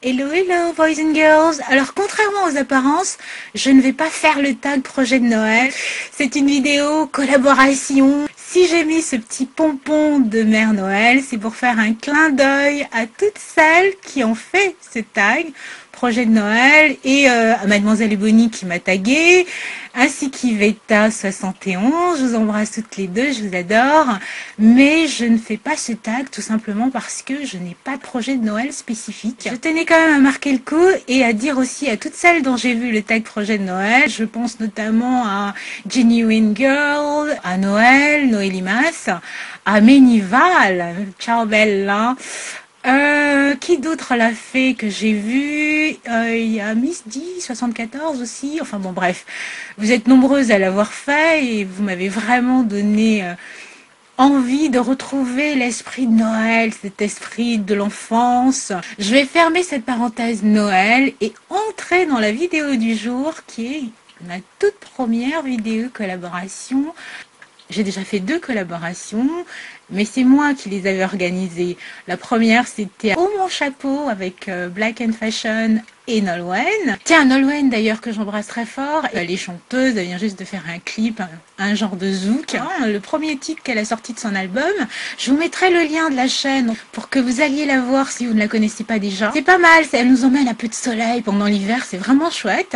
Hello, hello, boys and girls. Alors, contrairement aux apparences, je ne vais pas faire le tag projet de Noël. C'est une vidéo collaboration. Si j'ai mis ce petit pompon de Mère Noël, c'est pour faire un clin d'œil à toutes celles qui ont fait ce tag projet de Noël et à Mademoiselle Ebony qui m'a tagué, ainsi qu'Iveta71. Je vous embrasse toutes les deux, je vous adore. Mais je ne fais pas ce tag tout simplement parce que je n'ai pas de projet de Noël spécifique. Je tenais quand même à marquer le coup et à dire aussi à toutes celles dont j'ai vu le tag projet de Noël. Je pense notamment à Genuine Girl, à Noël, Noélimas, à Ménival, ciao Bella. Qui d'autre l'a fait que j'ai vu? Il y a Miss D74 aussi. Enfin bon, bref, vous êtes nombreuses à l'avoir fait et vous m'avez vraiment donné envie de retrouver l'esprit de Noël, cet esprit de l'enfance. Je vais fermer cette parenthèse Noël et entrer dans la vidéo du jour qui est ma toute première vidéo collaboration. J'ai déjà fait 2 collaborations, mais c'est moi qui les avais organisées. La première, c'était au Mon Chapeau avec Black and Fashion et Nolwenn. Tiens, Nolwenn d'ailleurs que j'embrasse très fort. Elle est chanteuse, elle vient juste de faire un clip, un genre de zouk. Le premier titre qu'elle a sorti de son album. Je vous mettrai le lien de la chaîne pour que vous alliez la voir si vous ne la connaissez pas déjà. C'est pas mal, elle nous emmène un peu de soleil pendant l'hiver, c'est vraiment chouette.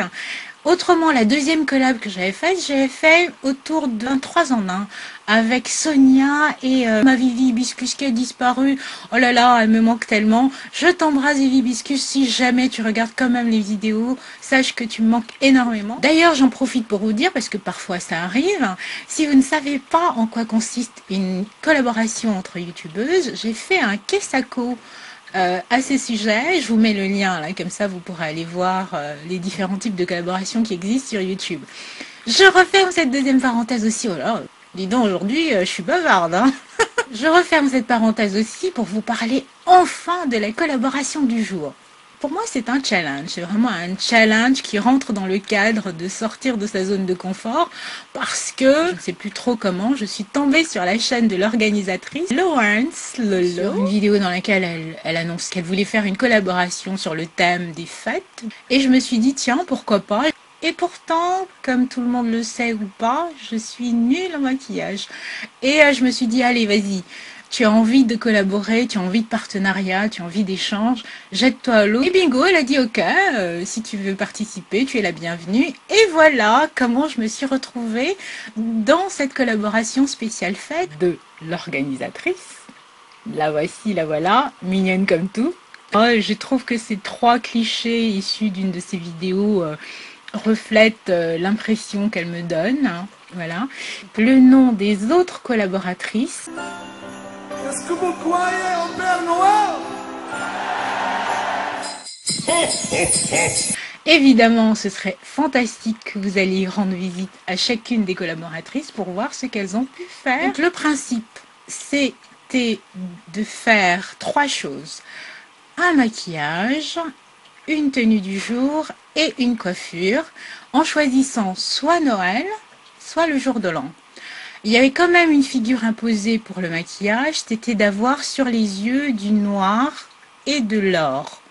Autrement, la deuxième collab que j'avais fait autour d'un 3 en 1 avec Sonia et ma Vivi Hibiscus qui a disparu. Oh là là, elle me manque tellement. Je t'embrasse Vivi Hibiscus, si jamais tu regardes quand même les vidéos, sache que tu me manques énormément. D'ailleurs, j'en profite pour vous dire, parce que parfois ça arrive, si vous ne savez pas en quoi consiste une collaboration entre youtubeuses, j'ai fait un Kesako à ce sujet. Je vous mets le lien là, comme ça vous pourrez aller voir les différents types de collaborations qui existent sur YouTube. Je referme cette deuxième parenthèse aussi. Oh là, dis donc, aujourd'hui je suis bavarde. Hein. Je referme cette parenthèse aussi pour vous parler enfin de la collaboration du jour. Pour moi, c'est un challenge. C'est vraiment un challenge qui rentre dans le cadre de sortir de sa zone de confort parce que je ne sais plus trop comment. Je suis tombée sur la chaîne de l'organisatrice Lawrence Lolo, une vidéo dans laquelle elle annonce qu'elle voulait faire une collaboration sur le thème des fêtes. Et je me suis dit, tiens, pourquoi pas? Et pourtant, comme tout le monde le sait ou pas, je suis nulle en maquillage. Et je me suis dit, allez, vas-y. Tu as envie de collaborer, tu as envie de partenariat, tu as envie d'échange, jette-toi à l'eau. Et bingo, elle a dit ok, si tu veux participer, tu es la bienvenue. Et voilà comment je me suis retrouvée dans cette collaboration spéciale fête de l'organisatrice. La voici, la voilà, mignonne comme tout. Je trouve que ces 3 clichés issus d'une de ces vidéos reflètent l'impression qu'elle me donne. Voilà. Le nom des autres collaboratrices. Est-ce que vous croyez en Père Noël? Évidemment, ce serait fantastique que vous alliez rendre visite à chacune des collaboratrices pour voir ce qu'elles ont pu faire. Donc, le principe, c'était de faire 3 choses. Un maquillage, une tenue du jour et une coiffure, en choisissant soit Noël, soit le jour de l'an. Il y avait quand même une figure imposée pour le maquillage, c'était d'avoir sur les yeux du noir et de l'or.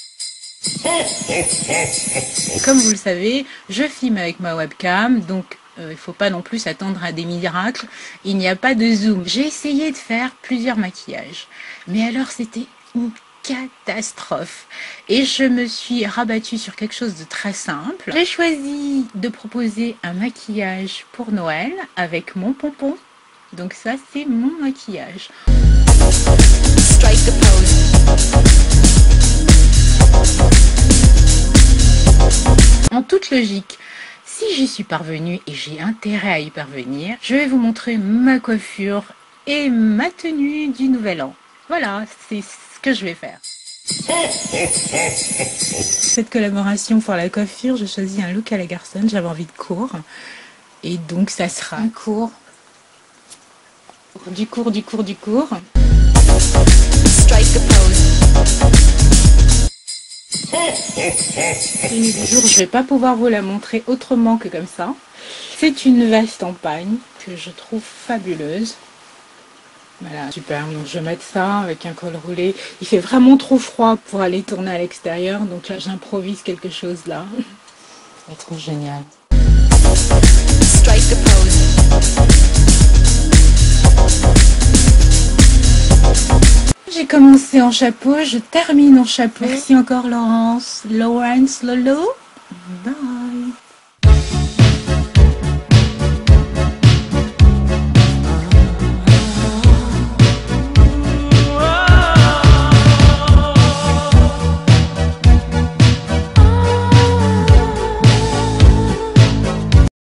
Comme vous le savez, je filme avec ma webcam, donc il ne faut pas non plus s'attendre à des miracles. Il n'y a pas de zoom. J'ai essayé de faire plusieurs maquillages, mais alors c'était une catastrophe. Et je me suis rabattue sur quelque chose de très simple. J'ai choisi de proposer un maquillage pour Noël avec mon pompon. Donc ça, c'est mon maquillage. En toute logique, si j'y suis parvenue et j'ai intérêt à y parvenir, je vais vous montrer ma coiffure et ma tenue du Nouvel An. Voilà, c'est ce que je vais faire. Cette collaboration pour la coiffure, j'ai choisi un look à la garçonne, j'avais envie de court. Et donc ça sera un court. Du court. Tenue du jour, je vais pas pouvoir vous la montrer autrement que comme ça. C'est une veste en pagne que je trouve fabuleuse. Voilà, super. Donc je vais mettre ça avec un col roulé. Il fait vraiment trop froid pour aller tourner à l'extérieur. Donc là, j'improvise quelque chose là. Ça va être trop génial. Strike the pose. J'ai commencé en chapeau, je termine en chapeau. Merci encore Laurence, Lolo. Bye.